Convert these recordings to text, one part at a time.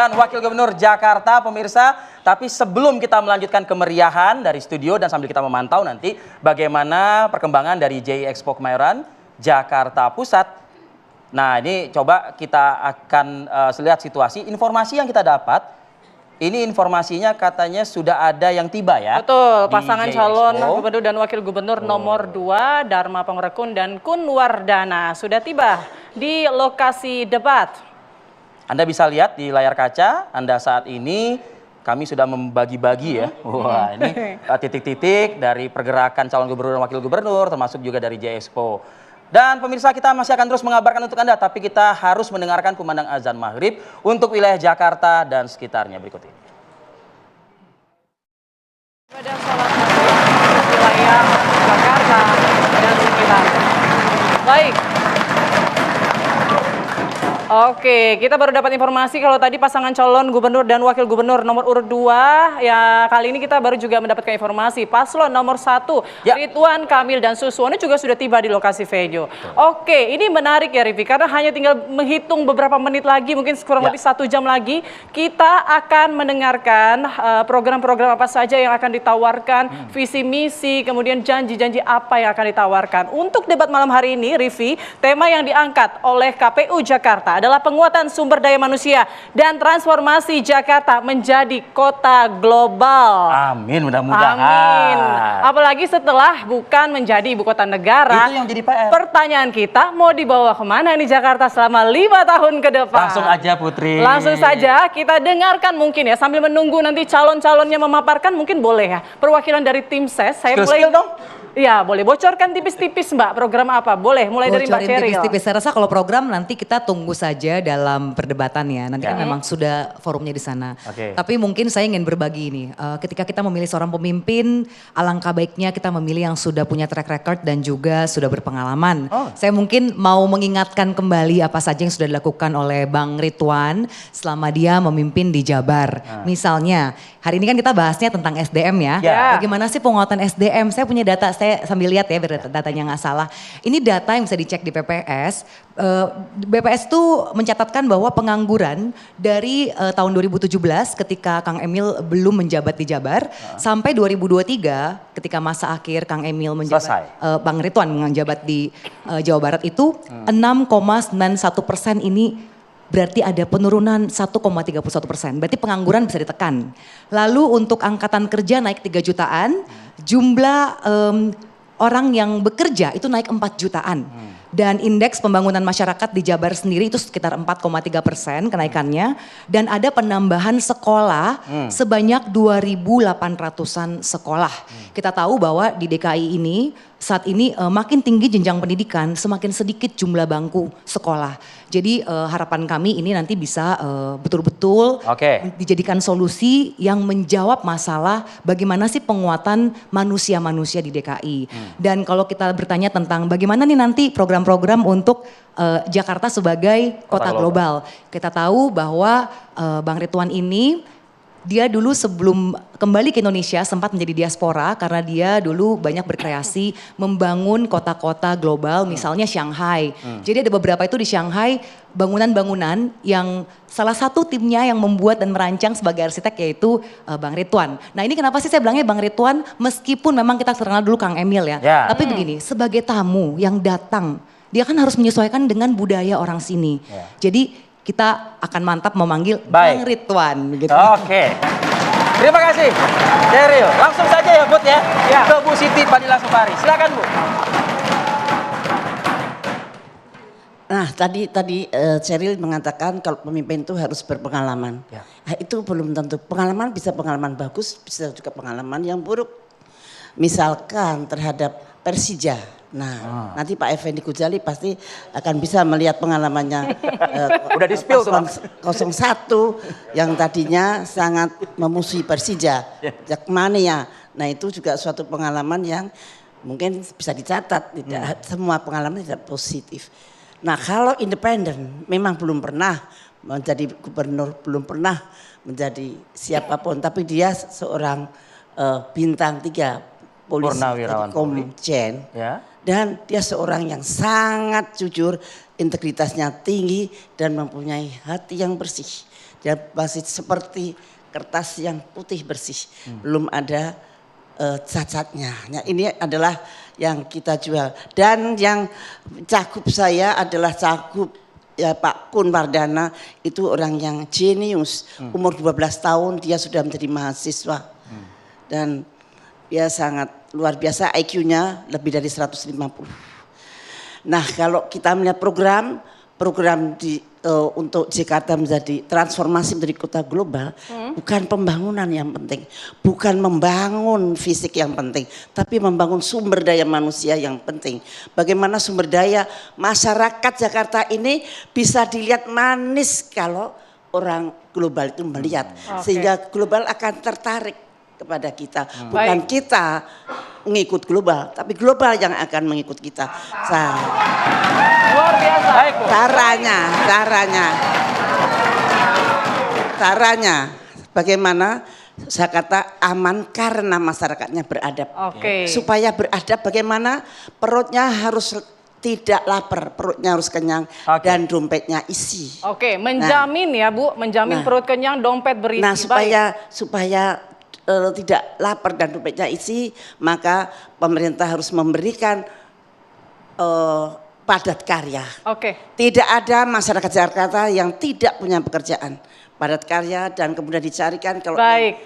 dan Wakil Gubernur Jakarta, pemirsa. Tapi sebelum kita melanjutkan kemeriahan dari studio dan sambil kita memantau nanti bagaimana perkembangan dari JI Expo Kemayoran Jakarta Pusat. Nah, ini coba kita akan lihat situasi, informasi yang kita dapat. Ini informasinya katanya sudah ada yang tiba ya. Betul, pasangan calon gubernur dan wakil gubernur nomor 2 Dharma Pangrekun dan Kun Wardana sudah tiba di lokasi debat. Anda bisa lihat di layar kaca, Anda saat ini kami sudah membagi-bagi ya. Wah, ini titik-titik dari pergerakan calon gubernur dan wakil gubernur termasuk juga dari JI Expo. Dan pemirsa, kita masih akan terus mengabarkan untuk Anda, tapi kita harus mendengarkan kumandang azan maghrib untuk wilayah Jakarta dan sekitarnya berikut ini. Pada sholat maghrib wilayah Jakarta dan sekitarnya. Baik. Oke, kita baru dapat informasi kalau tadi pasangan calon gubernur dan wakil gubernur nomor urut 2, ya kali ini kita baru juga mendapatkan informasi paslon nomor 1, ya. Ridwan Kamil dan Suswono juga sudah tiba di lokasi venue. Oke, ini menarik ya Rivi, karena hanya tinggal menghitung beberapa menit lagi, mungkin kurang lebih 1 jam lagi, kita akan mendengarkan program-program apa saja yang akan ditawarkan, visi misi, kemudian janji-janji apa yang akan ditawarkan. Untuk debat malam hari ini, Rivi, tema yang diangkat oleh KPU Jakarta adalah penguatan sumber daya manusia dan transformasi Jakarta menjadi kota global. Amin, mudah-mudahan. Amin. Apalagi setelah bukan menjadi ibu kota negara. Itu yang jadi PR. Pertanyaan kita, mau dibawa kemana nih Jakarta selama 5 tahun ke depan? Langsung aja Putri. Langsung saja kita dengarkan mungkin ya, sambil menunggu nanti calon-calonnya memaparkan, mungkin boleh ya. Perwakilan dari tim SES, saya mulai dong. Ya, boleh bocorkan tipis-tipis Mbak, program apa? Boleh, mulai dari Mbak Cheryl. Tipis-tipis, saya rasa kalau program nanti kita tunggu saja dalam perdebatan ya. Nanti kan memang sudah forumnya di sana. Tapi mungkin saya ingin berbagi ini. Ketika kita memilih seorang pemimpin, alangkah baiknya kita memilih yang sudah punya track record dan juga sudah berpengalaman. Saya mungkin mau mengingatkan kembali apa saja yang sudah dilakukan oleh Bang Ridwan selama dia memimpin di Jabar. Misalnya, hari ini kan kita bahasnya tentang SDM ya. Bagaimana sih penguatan SDM? Saya punya data, saya sambil lihat ya biar datanya nggak salah. Ini data yang bisa dicek di BPS. BPS tuh mencatatkan bahwa pengangguran dari tahun 2017 ketika Kang Emil belum menjabat di Jabar sampai 2023 ketika masa akhir Kang Emil menjabat, Bang Ridwan menjabat di Jawa Barat itu 6,91% ini berarti ada penurunan 1,31%. Berarti pengangguran bisa ditekan. Lalu untuk angkatan kerja naik 3 jutaan, jumlah orang yang bekerja itu naik 4 jutaan. Dan indeks pembangunan masyarakat di Jabar sendiri itu sekitar 4,3% kenaikannya. Dan ada penambahan sekolah sebanyak 2.800-an sekolah. Kita tahu bahwa di DKI ini saat ini makin tinggi jenjang pendidikan, semakin sedikit jumlah bangku sekolah. Jadi harapan kami ini nanti bisa betul-betul dijadikan solusi yang menjawab masalah bagaimana sih penguatan manusia-manusia di DKI. Dan kalau kita bertanya tentang bagaimana nih nanti program-program untuk Jakarta sebagai kota global. Kita tahu bahwa Bang Ridwan ini dia dulu sebelum kembali ke Indonesia sempat menjadi diaspora karena dia dulu banyak berkreasi membangun kota-kota global, misalnya Shanghai. Jadi ada beberapa itu di Shanghai bangunan-bangunan yang salah satu timnya yang membuat dan merancang sebagai arsitek yaitu Bang Ridwan. Nah ini kenapa sih saya bilangnya Bang Ridwan meskipun memang kita terkenal dulu Kang Emil ya. Tapi begini, sebagai tamu yang datang dia kan harus menyesuaikan dengan budaya orang sini. Jadi kita akan mantap memanggil Bang Ridwan. Gitu. Terima kasih, Cheryl. Langsung saja ya Bud ya, ke Bu Siti Fadila Supari. Silakan Bu. Nah tadi Cheryl mengatakan kalau pemimpin itu harus berpengalaman. Nah, itu belum tentu. Pengalaman bisa pengalaman bagus, bisa juga pengalaman yang buruk. Misalkan terhadap Persija. Nah, nanti Pak Effendi Gujali pasti akan bisa melihat pengalamannya. Udah di-spill tuh 01 yang tadinya sangat memusuhi Persija, Jakmania. Nah itu juga suatu pengalaman yang mungkin bisa dicatat. Tidak semua pengalaman tidak positif. Nah kalau independen memang belum pernah menjadi gubernur, belum pernah menjadi siapapun. Tapi dia seorang bintang 3 polisi, Komjen. Dan dia seorang yang sangat jujur, integritasnya tinggi dan mempunyai hati yang bersih. Dia masih seperti kertas yang putih bersih, belum ada cacatnya. Nah, ini adalah yang kita jual. Dan yang cakup saya adalah cakup ya Pak Kun Wardana, itu orang yang jenius. Umur 12 tahun dia sudah menjadi mahasiswa. Dan dia sangat luar biasa, IQ-nya lebih dari 150. Nah, kalau kita melihat program untuk Jakarta menjadi transformasi menjadi kota global, bukan pembangunan yang penting, bukan membangun fisik yang penting, tapi membangun sumber daya manusia yang penting. Bagaimana sumber daya masyarakat Jakarta ini bisa dilihat manis kalau orang global itu melihat, sehingga global akan tertarik kepada kita, bukan kita mengikut global, tapi global yang akan mengikut kita. Luar biasa. Baik, Bu. Caranya bagaimana saya kata aman karena masyarakatnya beradab. Oke. Supaya beradab bagaimana perutnya harus tidak lapar, perutnya harus kenyang dan dompetnya isi. Oke, menjamin ya Bu, menjamin perut kenyang, dompet berisi. Nah, supaya tidak lapar dan dompetnya isi, maka pemerintah harus memberikan padat karya. Oke. Tidak ada masyarakat Jakarta yang tidak punya pekerjaan. Padat karya dan kemudian dicarikan kalau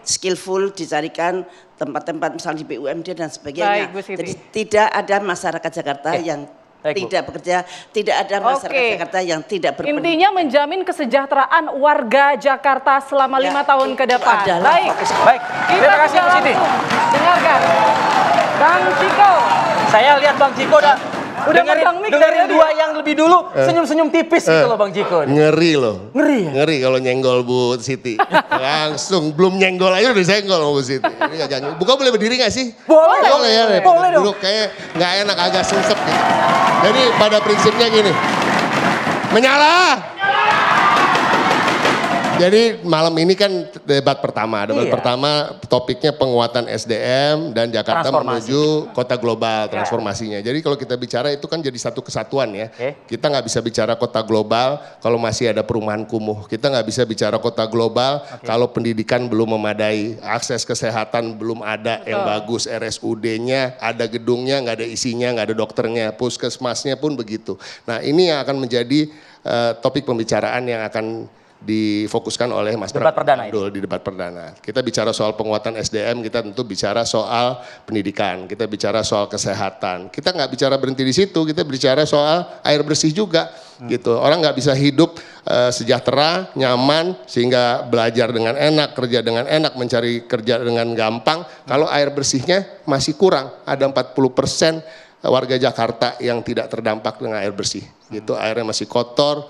skillful, dicarikan tempat-tempat misalnya di BUMD dan sebagainya. Baik, Bu Siti. Jadi tidak ada masyarakat Jakarta yang tidak bekerja, tidak ada masyarakat Jakarta yang tidak berpendidikan. Intinya menjamin kesejahteraan warga Jakarta selama 5 tahun ke depan. Baik, terima kasih Bu Siti. Dengarkan, Bang Ciko. Saya lihat Bang Ciko udah megang mic dengerin dari dua yang lebih dulu senyum-senyum tipis gitu loh Bang Ciko. Ngeri loh. Ngeri ya? Ngeri kalau nyenggol Bu Siti. Langsung belum nyenggol aja udah senggol sama Bu Siti. Ini gak jangan. Buka boleh berdiri gak sih? Boleh. Boleh ya. Boleh dong. Duduk kayak gak enak, agak sungsep gitu. Jadi pada prinsipnya gini. Menyala! Jadi malam ini kan debat pertama. Debat pertama topiknya penguatan SDM dan Jakarta menuju kota global transformasinya. Jadi kalau kita bicara itu kan jadi satu kesatuan ya. Kita nggak bisa bicara kota global kalau masih ada perumahan kumuh. Kita nggak bisa bicara kota global kalau pendidikan belum memadai, akses kesehatan belum ada yang bagus, RSUD-nya ada gedungnya nggak ada isinya, nggak ada dokternya, puskesmasnya pun begitu. Nah ini yang akan menjadi topik pembicaraan yang akan difokuskan oleh Mas debat perdana di debat perdana. Kita bicara soal penguatan SDM, kita tentu bicara soal pendidikan, kita bicara soal kesehatan. Kita nggak bicara berhenti di situ, kita bicara soal air bersih juga, gitu. Orang nggak bisa hidup sejahtera, nyaman, sehingga belajar dengan enak, kerja dengan enak, mencari kerja dengan gampang. Kalau air bersihnya masih kurang, ada 40% warga Jakarta yang tidak terdampak dengan air bersih. Gitu, airnya masih kotor,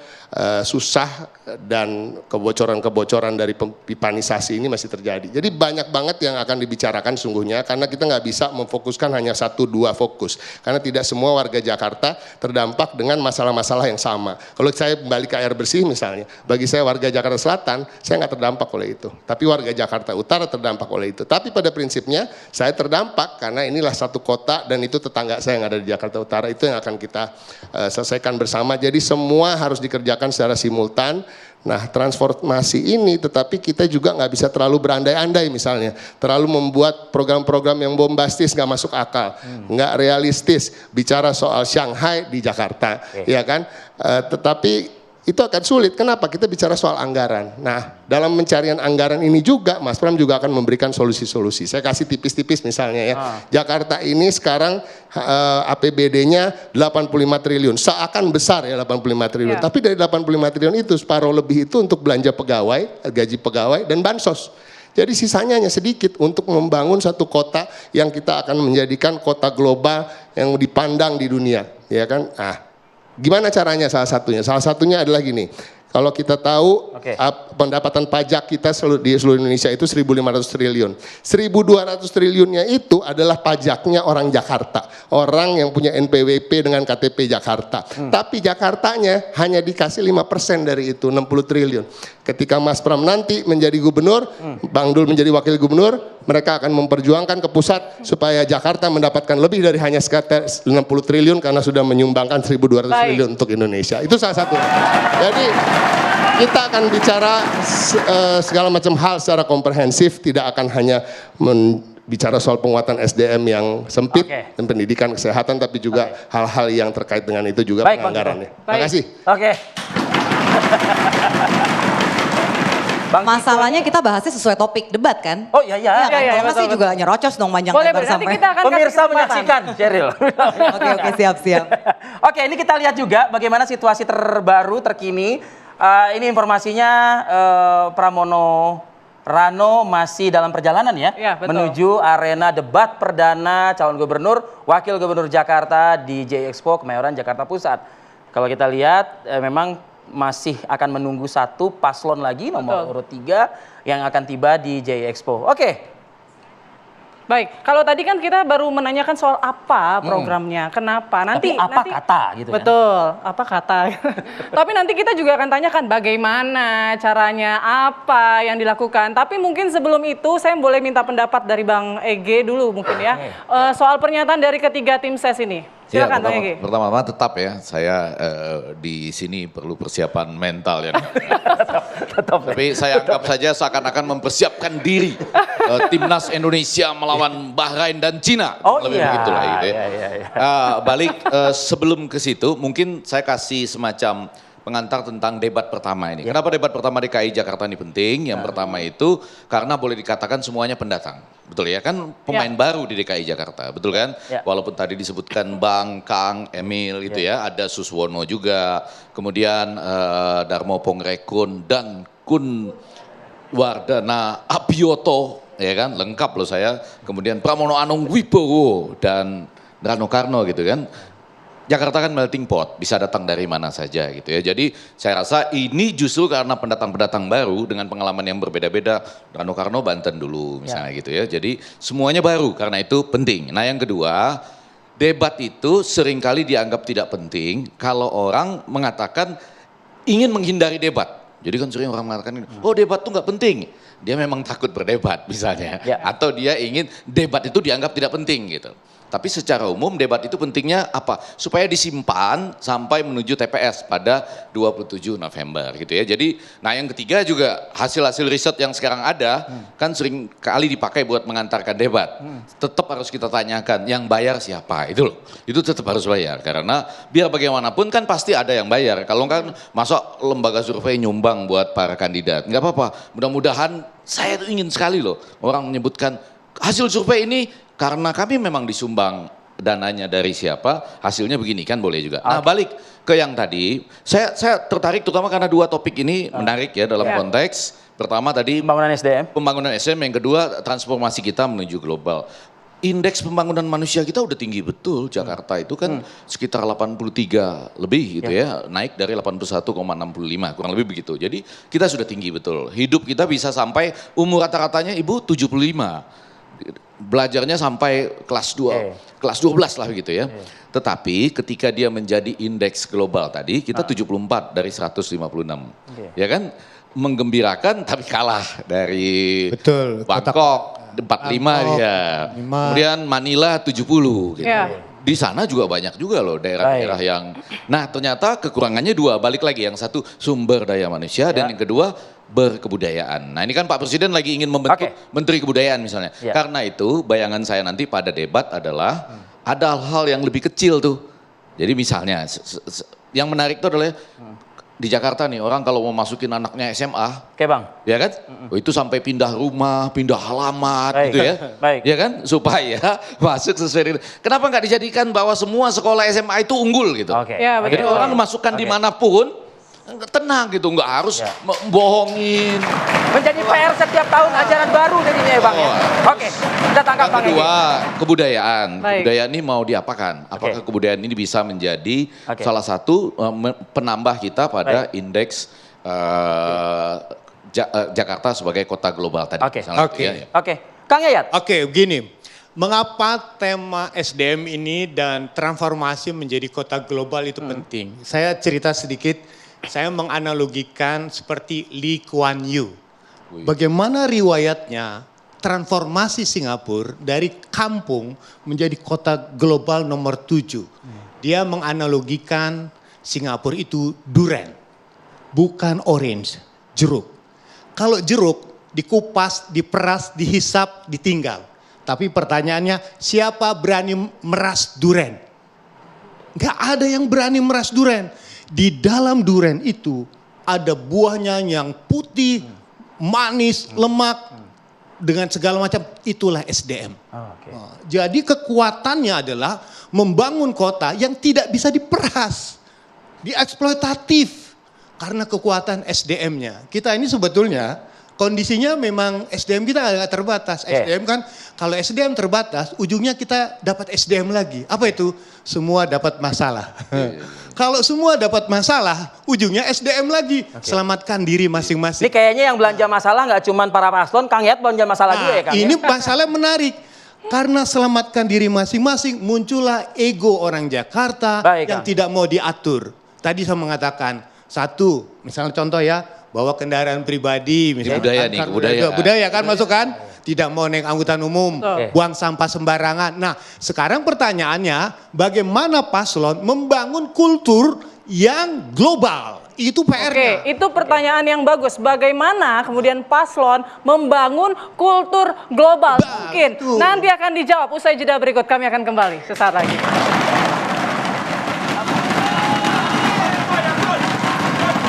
susah, dan kebocoran-kebocoran dari pipanisasi ini masih terjadi. Jadi banyak banget yang akan dibicarakan sungguhnya, karena kita nggak bisa memfokuskan hanya 1-2 fokus. Karena tidak semua warga Jakarta terdampak dengan masalah-masalah yang sama. Kalau saya kembali ke air bersih misalnya, bagi saya warga Jakarta Selatan, saya nggak terdampak oleh itu. Tapi warga Jakarta Utara terdampak oleh itu. Tapi pada prinsipnya saya terdampak karena inilah satu kota dan itu tetangga saya yang ada di Jakarta Utara, itu yang akan kita selesaikan bersama. Jadi semua harus dikerjakan secara simultan. Nah transformasi ini tetapi kita juga nggak bisa terlalu berandai-andai misalnya. Terlalu membuat program-program yang bombastis nggak masuk akal. Nggak realistis. Bicara soal Shanghai di Jakarta. Ya kan? Tetapi itu akan sulit. Kenapa? Kita bicara soal anggaran. Nah, dalam pencarian anggaran ini juga Mas Pram juga akan memberikan solusi-solusi. Saya kasih tipis-tipis misalnya ya. Jakarta ini sekarang APBD-nya 85 triliun. Seakan besar ya 85 triliun. Tapi dari 85 triliun itu separuh lebih itu untuk belanja pegawai, gaji pegawai dan bansos. Jadi sisanya hanya sedikit untuk membangun satu kota yang kita akan menjadikan kota global yang dipandang di dunia, ya kan? Gimana caranya salah satunya? Salah satunya adalah gini, kalau kita tahu pendapatan pajak kita di seluruh Indonesia itu 1.500 triliun. 1.200 triliunnya itu adalah pajaknya orang Jakarta. Orang yang punya NPWP dengan KTP Jakarta. Tapi Jakartanya hanya dikasih 5% dari itu, 60 triliun. Ketika Mas Pram nanti menjadi gubernur, Bang Dul menjadi wakil gubernur, mereka akan memperjuangkan ke pusat supaya Jakarta mendapatkan lebih dari hanya sekitar 60 triliun karena sudah menyumbangkan 1.200 triliun untuk Indonesia. Itu salah satu. Jadi kita akan bicara segala macam hal secara komprehensif, tidak akan hanya bicara soal penguatan SDM yang sempit dan pendidikan kesehatan, tapi juga hal-hal yang terkait dengan itu juga penganggarannya. Terima kasih. Oke. Masalahnya kita bahasnya sesuai topik debat kan? Oh iya. Kalau masih juga nyerocos dong panjang Boleh, lebar nanti sampai. kita akan Pemirsa menyaksikan, Sheryl. Oke, siap. Oke, ini kita lihat juga bagaimana situasi terbaru, terkini. Ini informasinya Pramono Rano masih dalam perjalanan ya, betul. menuju arena debat perdana calon gubernur, wakil gubernur Jakarta di J Expo Kemayoran Jakarta Pusat. Kalau kita lihat memang masih akan menunggu satu paslon lagi nomor urut 3 yang akan tiba di J Expo. Oke. Baik, kalau tadi kan kita baru menanyakan soal apa programnya, kenapa, nanti kata gitu betul, apa kata. Tapi nanti kita juga akan tanyakan bagaimana caranya, apa yang dilakukan. Tapi mungkin sebelum itu saya boleh minta pendapat dari Bang Ege dulu mungkin ya, soal pernyataan dari ketiga tim ses ini. Silakan Bang Ege. Pertama-tama tetap ya, saya di sini perlu persiapan mental ya. Tapi saya anggap saja seakan-akan mempersiapkan diri timnas Indonesia melawan Bahrain dan Cina. Lebih begitulah gitu ya. Balik sebelum ke situ, mungkin saya kasih semacam pengantar tentang debat pertama ini. Kenapa debat pertama DKI Jakarta ini penting? Yang pertama itu karena boleh dikatakan semuanya pendatang. Betul ya, kan pemain baru di DKI Jakarta, betul kan? Walaupun tadi disebutkan Bang, Kang, Emil itu ya, ada Suswono juga, kemudian Darmo Pongrekun dan Kun Wardana Abioto, ya kan? Lengkap loh saya. Kemudian Pramono Anung Wibowo dan Rano Karno gitu kan. Jakarta kan melting pot, bisa datang dari mana saja gitu ya. Jadi saya rasa ini justru karena pendatang-pendatang baru dengan pengalaman yang berbeda-beda. Rano Karno Banten dulu misalnya gitu ya. Jadi semuanya baru, karena itu penting. Nah yang kedua, debat itu seringkali dianggap tidak penting kalau orang mengatakan ingin menghindari debat. Jadi kan sering orang mengatakan, oh debat itu nggak penting. Dia memang takut berdebat misalnya. Atau dia ingin debat itu dianggap tidak penting gitu. Tapi secara umum debat itu pentingnya apa? Supaya disimpan sampai menuju TPS pada 27 November gitu ya. Jadi nah yang ketiga juga hasil-hasil riset yang sekarang ada kan sering kali dipakai buat mengantarkan debat. Tetap harus kita tanyakan yang bayar siapa itu loh. Itu tetap harus bayar karena biar bagaimanapun kan pasti ada yang bayar. Kalau kan masa lembaga survei nyumbang buat para kandidat. Nggak apa-apa. Mudah-mudahan saya tuh ingin sekali loh orang menyebutkan hasil survei ini karena kami memang disumbang dananya dari siapa, hasilnya begini kan boleh juga. Nah balik ke yang tadi, saya tertarik terutama karena dua topik ini menarik ya dalam konteks. Pertama tadi pembangunan SDM, yang kedua transformasi kita menuju global. Indeks pembangunan manusia kita udah tinggi betul, Jakarta itu kan sekitar 83 lebih gitu ya, naik dari 81,65 kurang lebih begitu. Jadi kita sudah tinggi betul, hidup kita bisa sampai umur rata-ratanya ibu 75. Belajarnya sampai kelas 2, kelas 12 lah gitu ya. Tetapi ketika dia menjadi indeks global tadi, kita 74 dari 156. Ya kan? Menggembirakan tapi kalah dari Bangkok 45 dia. Kemudian Manila 70 gitu. Di sana juga banyak juga loh daerah-daerah yang, nah ternyata kekurangannya dua, balik lagi, yang satu sumber daya manusia dan yang kedua berkebudayaan. Nah ini kan Pak Presiden lagi ingin membentuk Menteri Kebudayaan misalnya. Karena itu bayangan saya nanti pada debat adalah ada hal-hal yang lebih kecil tuh. Jadi misalnya yang menarik itu adalah di Jakarta nih orang kalau mau masukin anaknya SMA, Bang, ya kan, itu sampai pindah rumah, pindah alamat gitu ya, ya kan, supaya masuk sesuai. Kenapa nggak dijadikan bahwa semua sekolah SMA itu unggul gitu? Jadi orang masukkan dimanapun tenang gitu, nggak harus bohongin. Menjadi PR setiap tahun ajaran baru jadinya ya Bang. Oke, kita tangkap Bang. Yang kedua, kebudayaan. Kebudayaan ini mau diapakan? Apakah kebudayaan ini bisa menjadi salah satu penambah kita pada indeks Jakarta sebagai kota global tadi? Kang Yayat. Begini. Mengapa tema SDM ini dan transformasi menjadi kota global itu penting? Saya cerita sedikit. Saya menganalogikan seperti Lee Kuan Yew. Bagaimana riwayatnya transformasi Singapura dari kampung menjadi kota global nomor 7. Dia menganalogikan Singapura itu duren. bukan orange, jeruk. Kalau jeruk dikupas, diperas, dihisap, ditinggal. Tapi pertanyaannya, siapa berani meras duren? Gak ada yang berani meras duren. Di dalam duren itu ada buahnya yang putih, manis, lemak, dengan segala macam. Itulah SDM. Jadi kekuatannya adalah membangun kota yang tidak bisa diperas, dieksploitatif. Karena kekuatan SDM-nya. Kita ini sebetulnya kondisinya memang SDM kita agak terbatas. SDM kan kalau SDM terbatas ujungnya kita dapat SDM lagi. Apa itu? Semua dapat masalah. Kalau semua dapat masalah ujungnya SDM lagi. Selamatkan diri masing-masing. Ini kayaknya yang belanja masalah nggak cuma para paslon, Kang Yayat belanja masalah juga ya Kang? Ini masalah menarik. Karena selamatkan diri masing-masing muncullah ego orang Jakarta yang tidak mau diatur. Tadi saya mengatakan, satu, misalnya contoh ya, bawa kendaraan pribadi, misalnya budaya kan masuk kan, tidak mau naik angkutan umum, buang sampah sembarangan. Nah, sekarang pertanyaannya, bagaimana paslon membangun kultur yang global? Itu PR-nya. Oke, itu pertanyaan yang bagus. Bagaimana kemudian paslon membangun kultur global? Mungkin nanti akan dijawab usai jeda berikut. Kami akan kembali sesaat lagi.